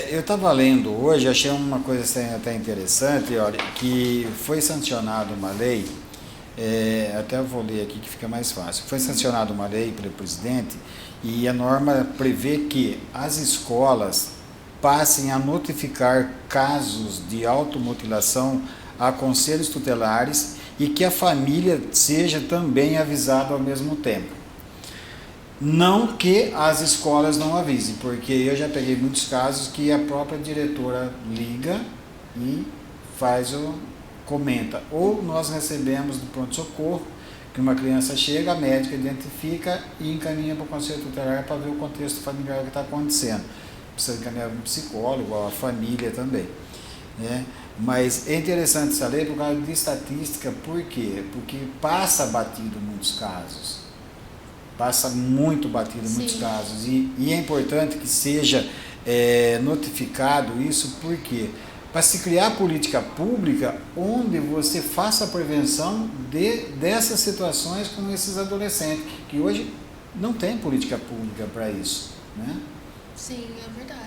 Speaker 1: Eu estava lendo hoje, achei uma coisa até interessante, olha, que foi sancionada uma lei, até eu vou ler aqui que fica mais fácil. Foi sancionada uma lei pelo presidente e a norma prevê que as escolas passem a notificar casos de automutilação a conselhos tutelares e que a família seja também avisada ao mesmo tempo. Não que as escolas não avisem, porque eu já peguei muitos casos que a própria diretora liga e comenta. Ou nós recebemos do pronto-socorro, que uma criança chega, a médica identifica e encaminha para o conselho tutelar para ver o contexto familiar que está acontecendo. Precisa encaminhar um psicólogo, a família também. Né? Mas é interessante essa lei por causa de estatística, por quê? Porque passa batido muitos casos. Passa muito batido em muitos casos. E é importante que seja notificado isso, porque para se criar política pública onde você faça a prevenção dessas situações com esses adolescentes, que hoje não tem política pública para isso, né?
Speaker 2: Sim, é verdade.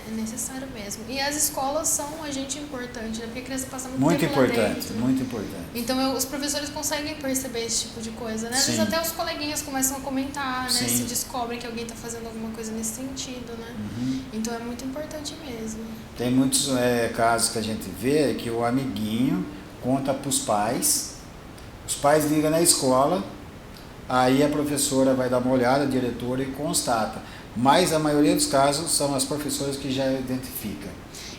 Speaker 2: É necessário mesmo. E as escolas são um agente importante, né? Porque a criança passa muito tempo lá dentro.
Speaker 1: Muito importante.
Speaker 2: Então os professores conseguem perceber esse tipo de coisa, né? Às vezes até os coleguinhas começam a comentar, né? Se descobrem que alguém está fazendo alguma coisa nesse sentido, né? Então é muito importante mesmo.
Speaker 1: Tem muitos casos que a gente vê que o amiguinho conta para os pais ligam na escola, aí a professora vai dar uma olhada, a diretora, e constata. Mas a maioria dos casos são as professoras que já identificam.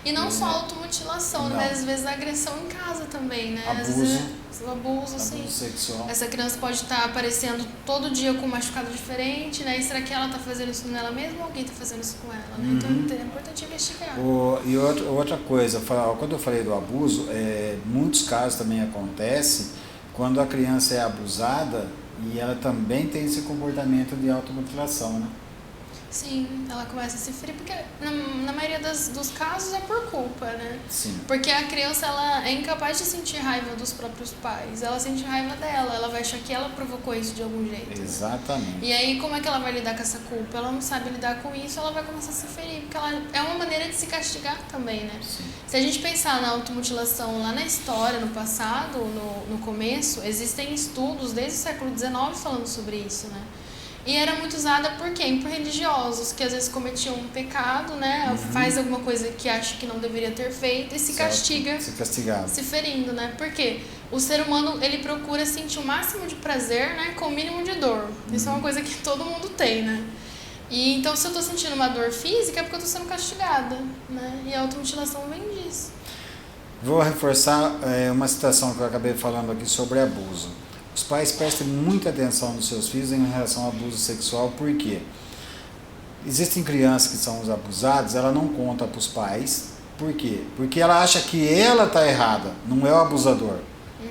Speaker 2: E não só automutilação,
Speaker 1: Não.
Speaker 2: mas às vezes a agressão em casa também, né? Às
Speaker 1: Abuso.
Speaker 2: vezes, o abuso, sim.
Speaker 1: Abuso sexual.
Speaker 2: Essa criança pode estar aparecendo todo dia com um machucado diferente, né? E será que ela está fazendo isso nela mesma ou alguém está fazendo isso com ela, né? Então é importante investigar.
Speaker 1: E outra coisa, quando eu falei do abuso, muitos casos também acontece quando a criança é abusada e ela também tem esse comportamento de automutilação, né?
Speaker 2: Sim, ela começa a se ferir, porque na maioria dos casos é por culpa, né?
Speaker 1: Sim.
Speaker 2: Porque a criança, ela é incapaz de sentir raiva dos próprios pais, ela sente raiva dela, ela vai achar que ela provocou isso de algum jeito.
Speaker 1: Exatamente.
Speaker 2: E aí, como é que ela vai lidar com essa culpa? Ela não sabe lidar com isso, ela vai começar a se ferir, porque ela é uma maneira de se castigar também, né?
Speaker 1: Sim.
Speaker 2: Se a gente pensar na automutilação lá na história, no passado, no começo, existem estudos desde o século XIX falando sobre isso, né? E era muito usada por quem? Por religiosos, que às vezes cometiam um pecado, né? Faz alguma coisa que acha que não deveria ter feito e se castiga,
Speaker 1: Se castigava.
Speaker 2: se ferindo, né? Porque o ser humano, ele procura sentir o máximo de prazer, né? Com o mínimo de dor. Isso é uma coisa que todo mundo tem, né? E então, se eu tô sentindo uma dor física, é porque eu tô sendo castigada, né? E a automutilação vem disso.
Speaker 1: Vou reforçar uma situação que eu acabei falando aqui sobre abuso. Os pais prestem muita atenção nos seus filhos em relação ao abuso sexual, por quê? Existem crianças que são os abusados, ela não conta para os pais, por quê? Porque ela acha que ela está errada, não é o abusador.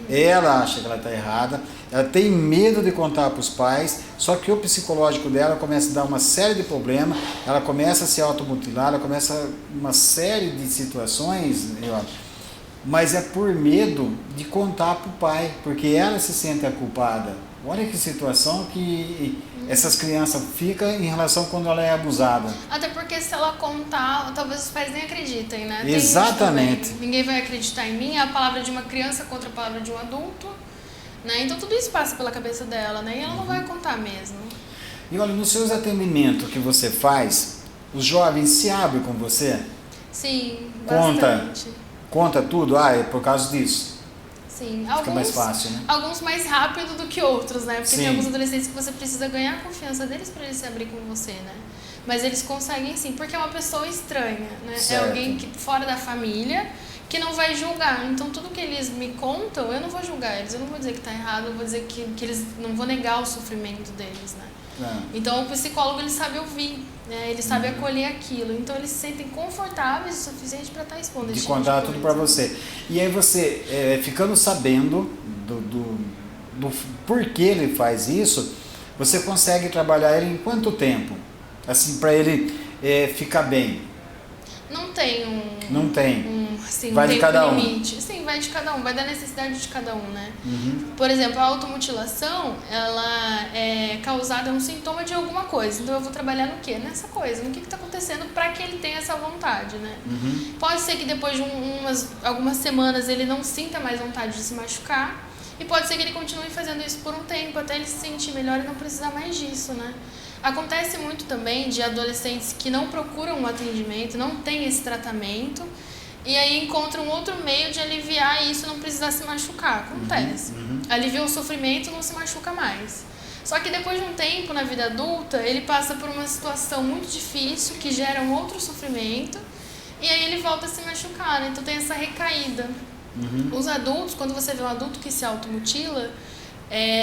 Speaker 1: Ela acha que ela está errada, ela tem medo de contar para os pais, só que o psicológico dela começa a dar uma série de problemas, ela começa a se automutilar, ela começa uma série de situações, mas é por medo de contar para o pai, porque ela se sente a culpada. Olha que situação que essas crianças ficam em relação quando ela é abusada.
Speaker 2: Até porque se ela contar, talvez os pais nem acreditem, né?
Speaker 1: Exatamente.
Speaker 2: Ninguém vai acreditar em mim, é a palavra de uma criança contra a palavra de um adulto, né? Então tudo isso passa pela cabeça dela, né? E ela não vai contar mesmo.
Speaker 1: E olha, nos seus atendimentos que você faz, os jovens se abrem com você?
Speaker 2: Sim,
Speaker 1: Conta.
Speaker 2: bastante.
Speaker 1: Conta tudo? É por causa disso.
Speaker 2: Sim,
Speaker 1: Fica mais fácil, né?
Speaker 2: Alguns mais rápido do que outros, né? Porque
Speaker 1: Sim.
Speaker 2: tem alguns adolescentes que você precisa ganhar a confiança deles para eles se abrir com você, né? Mas eles conseguem sim, porque é uma pessoa estranha, né?
Speaker 1: Certo.
Speaker 2: É alguém que fora da família que não vai julgar. Então tudo que eles me contam, eu não vou julgar eles, eu não vou dizer que tá errado, eu vou dizer que eles não vou negar o sofrimento deles, né? Então o psicólogo, ele sabe ouvir, né? Ele sabe acolher aquilo, então eles se sentem confortáveis o suficiente para estar expondo
Speaker 1: De
Speaker 2: esse tipo
Speaker 1: contar
Speaker 2: de
Speaker 1: tudo
Speaker 2: coisa.
Speaker 1: para você. E aí você, ficando sabendo do porquê ele faz isso, você consegue trabalhar ele em quanto tempo? Assim, para ele ficar bem?
Speaker 2: Não tem
Speaker 1: Não tem.
Speaker 2: assim,
Speaker 1: Vai
Speaker 2: um
Speaker 1: de
Speaker 2: tempo
Speaker 1: cada um.
Speaker 2: limite. Sim, vai de cada um, vai da necessidade de cada um, né? Por exemplo, a automutilação, ela é causada, é um sintoma de alguma coisa. Então eu vou trabalhar no quê? Nessa coisa, no que está acontecendo para que ele tenha essa vontade, né? Pode ser que depois de algumas semanas ele não sinta mais vontade de se machucar. E pode ser que ele continue fazendo isso por um tempo, até ele se sentir melhor e não precisar mais disso, né? Acontece muito também de adolescentes que não procuram um atendimento, não têm esse tratamento, e aí encontram outro meio de aliviar isso, não precisar se machucar. Acontece. Alivia o sofrimento, não se machuca mais. Só que depois de um tempo na vida adulta, ele passa por uma situação muito difícil, que gera um outro sofrimento, e aí ele volta a se machucar, né? Então tem essa recaída. Os adultos, quando você vê um adulto que se automutila,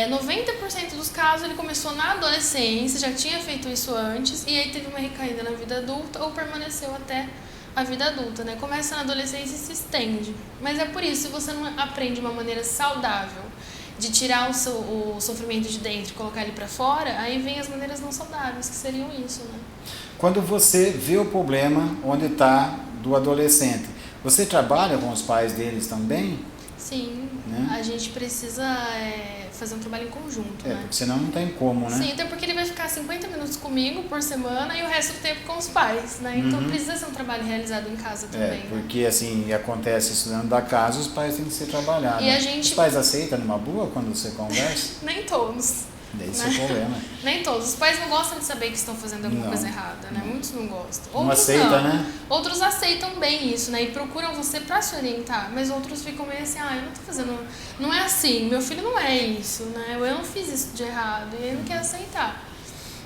Speaker 2: 90% dos casos ele começou na adolescência, já tinha feito isso antes, e aí teve uma recaída na vida adulta ou permaneceu até a vida adulta, né? Começa na adolescência e se estende. Mas é por isso, se você não aprende uma maneira saudável de tirar o sofrimento de dentro e colocar ele pra fora, aí vem as maneiras não saudáveis, que seriam isso, né?
Speaker 1: Quando você vê o problema onde está do adolescente, você trabalha com os pais deles também?
Speaker 2: Sim,
Speaker 1: né?
Speaker 2: A gente precisa fazer um trabalho em conjunto, né?
Speaker 1: Porque senão não tem como, né?
Speaker 2: Sim, até porque ele vai ficar 50 minutos comigo por semana e o resto do tempo com os pais, né? Então precisa ser um trabalho realizado em casa também.
Speaker 1: Porque assim, acontece isso dentro da casa, os pais têm que ser trabalhados.
Speaker 2: E a gente...
Speaker 1: Os pais aceitam numa boa quando você conversa?
Speaker 2: Nem todos.
Speaker 1: Daí esse é o problema.
Speaker 2: Nem todos. Os pais não gostam de saber que estão fazendo alguma
Speaker 1: Não.
Speaker 2: coisa errada, né? Muitos não gostam.
Speaker 1: Não
Speaker 2: Outros
Speaker 1: aceita,
Speaker 2: não.
Speaker 1: né?
Speaker 2: Outros aceitam bem isso, né? E procuram você pra se orientar. Mas outros ficam meio assim, eu não tô fazendo... Não é assim, meu filho não é isso, né? Eu não fiz isso de errado. E ele não quer aceitar.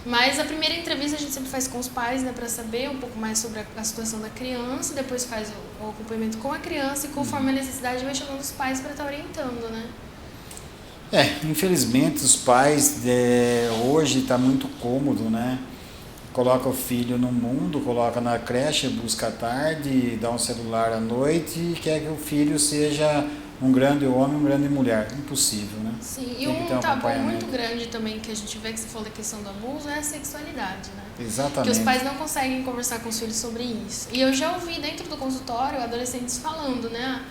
Speaker 2: Mas a primeira entrevista a gente sempre faz com os pais, né, para saber um pouco mais sobre a situação da criança, depois faz o acompanhamento com a criança e conforme a necessidade vai chamando os pais para estar orientando, né?
Speaker 1: Infelizmente os pais hoje está muito cômodo, né? Coloca o filho no mundo, coloca na creche, busca à tarde, dá um celular à noite e quer que o filho seja um grande homem, uma grande mulher. Impossível, né?
Speaker 2: Sim, e um tabu muito grande também que a gente vê que você falou da questão do abuso é a sexualidade, né?
Speaker 1: Exatamente.
Speaker 2: Que os pais não conseguem conversar com os filhos sobre isso. E eu já ouvi dentro do consultório adolescentes falando, né?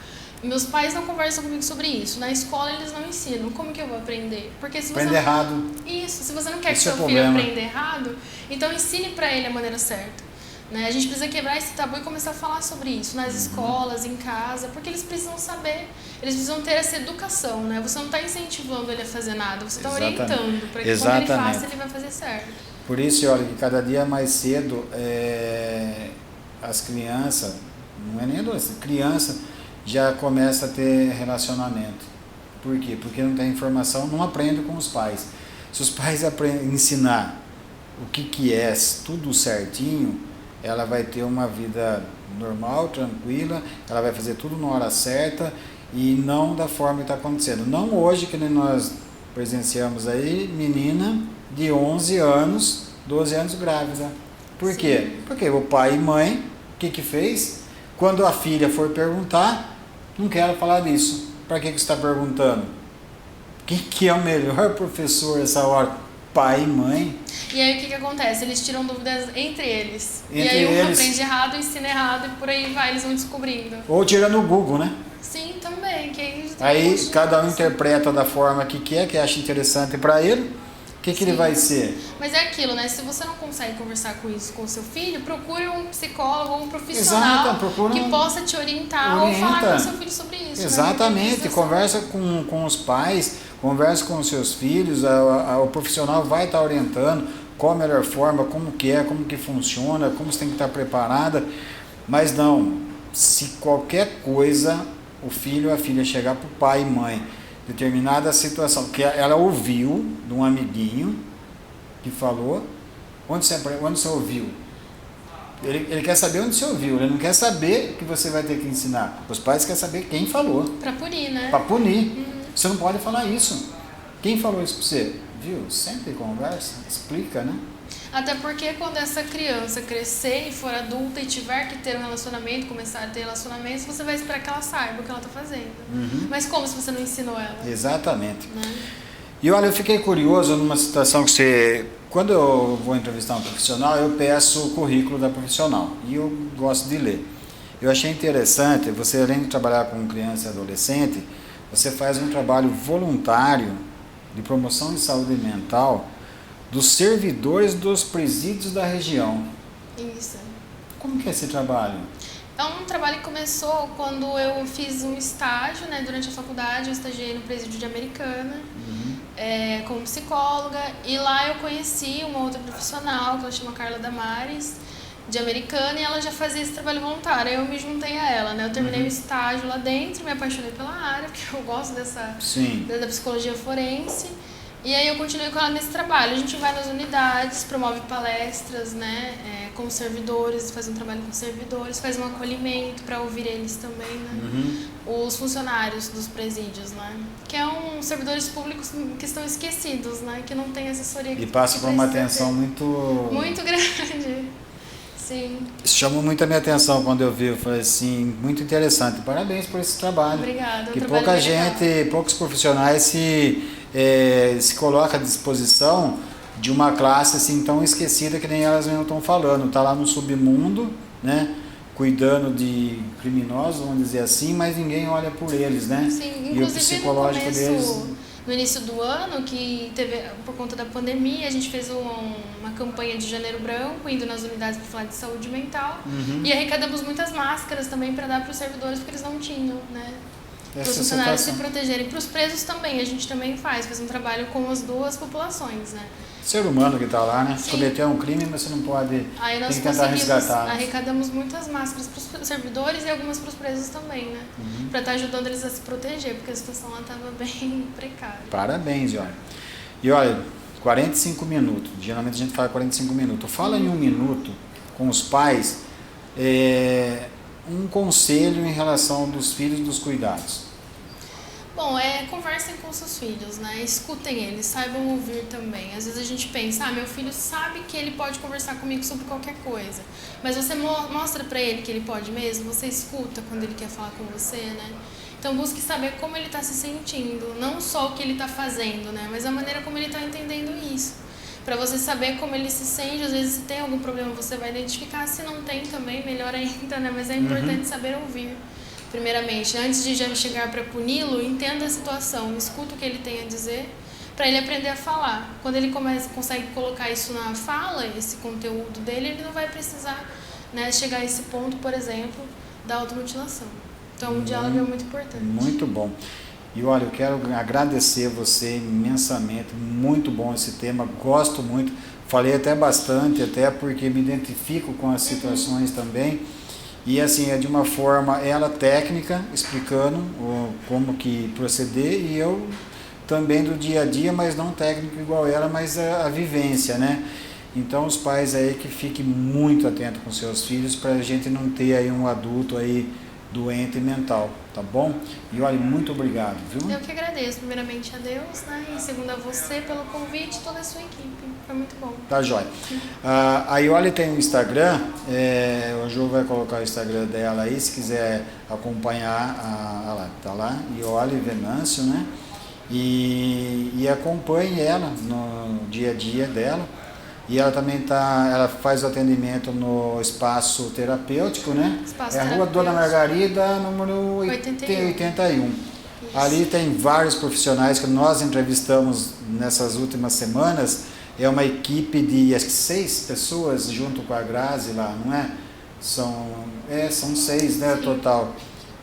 Speaker 2: Meus pais não conversam comigo sobre isso. Na escola eles não ensinam. Como que eu vou aprender? Porque se você
Speaker 1: aprende errado.
Speaker 2: Isso, se você não quer que seu filho aprenda errado, então ensine para ele a maneira certa. Né? A gente precisa quebrar esse tabu e começar a falar sobre isso nas escolas, em casa, porque eles precisam saber, eles precisam ter essa educação, né? Você não está incentivando ele a fazer nada, você está orientando para que quando ele faça, ele vai fazer certo.
Speaker 1: Por isso, olha, que cada dia mais cedo as crianças, não é nem adolescente, criança já começa a ter relacionamento. Por quê? Porque não tem informação, não aprende com os pais. Se os pais ensinar o que é tudo certinho, ela vai ter uma vida normal, tranquila, ela vai fazer tudo na hora certa e não da forma que está acontecendo. Não hoje, que nós presenciamos aí, menina de 11 anos, 12 anos grávida. Por quê? Porque o pai e mãe, o que fez? Quando a filha for perguntar, não quero falar disso. Para que você está perguntando? Quem que é o melhor professor nessa hora? Pai e mãe.
Speaker 2: E aí o que acontece? Eles tiram dúvidas entre eles. E aí um aprende errado, ensina errado e por aí vai, eles vão descobrindo.
Speaker 1: Ou tira no Google, né?
Speaker 2: Sim, também. Que
Speaker 1: aí cada um interpreta da forma que quer, que acha interessante para ele. O que ele vai ser?
Speaker 2: Mas é aquilo, né? Se você não consegue conversar com isso com o seu filho, procure um psicólogo ou um profissional que possa te orientar ou falar com o seu filho sobre isso.
Speaker 1: Exatamente. Né? Conversa com os pais, conversa com os seus filhos, o profissional vai estar orientando qual a melhor forma, como que é, como que funciona, como você tem que estar preparada. Mas não, se qualquer coisa, o filho ou a filha chegar para o pai e mãe, determinada situação, que ela ouviu de um amiguinho que falou, onde você ouviu? Ele quer saber onde você ouviu, ele não quer saber que você vai ter que ensinar. Os pais querem saber quem falou.
Speaker 2: Para punir, né?
Speaker 1: Para punir. Você não pode falar isso. Quem falou isso para você? Viu? Sempre conversa, explica, né?
Speaker 2: Até porque quando essa criança crescer e for adulta e tiver que ter um relacionamento, começar a ter relacionamentos, você vai esperar que ela saiba o que ela está fazendo. Mas como se você não ensinou ela?
Speaker 1: Exatamente.
Speaker 2: Né?
Speaker 1: E olha, eu fiquei curioso numa situação que você... Quando eu vou entrevistar um profissional, eu peço o currículo da profissional. E eu gosto de ler. Eu achei interessante, você além de trabalhar com criança e adolescente, você faz um trabalho voluntário de promoção de saúde mental dos servidores dos presídios da região.
Speaker 2: Isso.
Speaker 1: Como que é esse trabalho?
Speaker 2: É um trabalho que começou quando eu fiz um estágio, né, durante a faculdade, eu estagiei no presídio de Americana, como psicóloga, e lá eu conheci uma outra profissional, que ela chama Carla Damares, de Americana, e ela já fazia esse trabalho voluntário, aí eu me juntei a ela, né, eu terminei o estágio lá dentro, me apaixonei pela área, porque eu gosto da psicologia forense. E aí eu continuei com ela nesse trabalho. A gente vai nas unidades, promove palestras, né, com os servidores, faz um trabalho com os servidores, faz um acolhimento para ouvir eles também, né? Os funcionários dos presídios, né? Que é servidores públicos que estão esquecidos, né? Que não tem assessoria.
Speaker 1: E passa por uma atenção
Speaker 2: muito grande. Sim.
Speaker 1: Isso chamou muito a minha atenção quando eu vi, eu falei assim, muito interessante. Parabéns por esse trabalho.
Speaker 2: Obrigada.
Speaker 1: Que poucos profissionais se coloca à disposição de uma classe assim tão esquecida que nem elas mesmo estão falando. Está lá no submundo, né, cuidando de criminosos, vamos dizer assim, mas ninguém olha por eles, né?
Speaker 2: Sim,
Speaker 1: e o psicológico deles...
Speaker 2: No início do ano, que teve, por conta da pandemia, a gente fez uma campanha de Janeiro Branco, indo nas unidades para falar de saúde mental, e arrecadamos muitas máscaras também para dar para os servidores, porque eles não tinham, né? Para os funcionários se protegerem. Para os presos também, a gente também faz um trabalho com as duas populações, né?
Speaker 1: Ser humano que está lá, né?
Speaker 2: Sim.
Speaker 1: Cometeu um crime, mas você não pode...
Speaker 2: Aí nós arrecadamos muitas máscaras para os servidores e algumas para os presos também, né? Para estar ajudando eles a se proteger, porque a situação lá estava bem precária.
Speaker 1: Parabéns, olha. E olha, 45 minutos. Geralmente a gente fala 45 minutos. Fala em 1 minuto com os pais um conselho em relação dos filhos e dos cuidados.
Speaker 2: Bom, conversem com seus filhos, né? Escutem eles, saibam ouvir também. Às vezes a gente pensa, meu filho sabe que ele pode conversar comigo sobre qualquer coisa. Mas você mostra pra ele que ele pode mesmo, você escuta quando ele quer falar com você, né? Então busque saber como ele está se sentindo, não só o que ele está fazendo, né? Mas a maneira como ele está entendendo isso. Para você saber como ele se sente, às vezes se tem algum problema você vai identificar, se não tem também, melhor ainda, né? Mas é importante saber ouvir. Primeiramente, antes de já chegar para puni-lo, entenda a situação, escuta o que ele tem a dizer, para ele aprender a falar. Quando ele consegue colocar isso na fala, esse conteúdo dele, ele não vai precisar, né, chegar a esse ponto, por exemplo, da automutilação. Então, o diálogo é muito importante.
Speaker 1: Muito bom. E olha, eu quero agradecer você imensamente, muito bom esse tema, gosto muito, falei até bastante, até porque me identifico com as situações também. E assim, é de uma forma, ela técnica, explicando como que proceder, e eu também do dia a dia, mas não técnico igual ela, mas a vivência, né? Então os pais aí que fiquem muito atentos com seus filhos, para a gente não ter aí um adulto aí doente mental, tá bom? E olha, muito obrigado, viu?
Speaker 2: Eu que agradeço, primeiramente a Deus, né? E segundo a você pelo convite e toda a sua equipe. Foi muito bom.
Speaker 1: Tá jóia. A Iole tem um Instagram, o Ju vai colocar o Instagram dela aí, se quiser acompanhar, tá lá, Iole Venâncio, né? E acompanhe ela no dia a dia dela. E ela também ela faz o atendimento no espaço terapêutico, né?
Speaker 2: Espaço
Speaker 1: a Rua Dona Margarida, número 81. Ali tem vários profissionais que nós entrevistamos nessas últimas semanas. É uma equipe de acho que 6 pessoas junto com a Grazi lá, não é? São 6, né, total.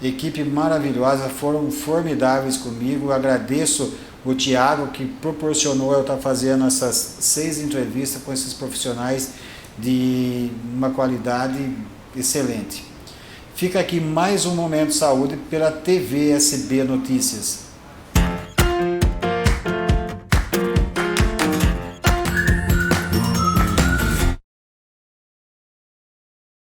Speaker 1: Equipe maravilhosa, foram formidáveis comigo. Agradeço o Tiago, que proporcionou eu estar fazendo essas 6 entrevistas com esses profissionais de uma qualidade excelente. Fica aqui mais um Momento Saúde pela TV SB Notícias.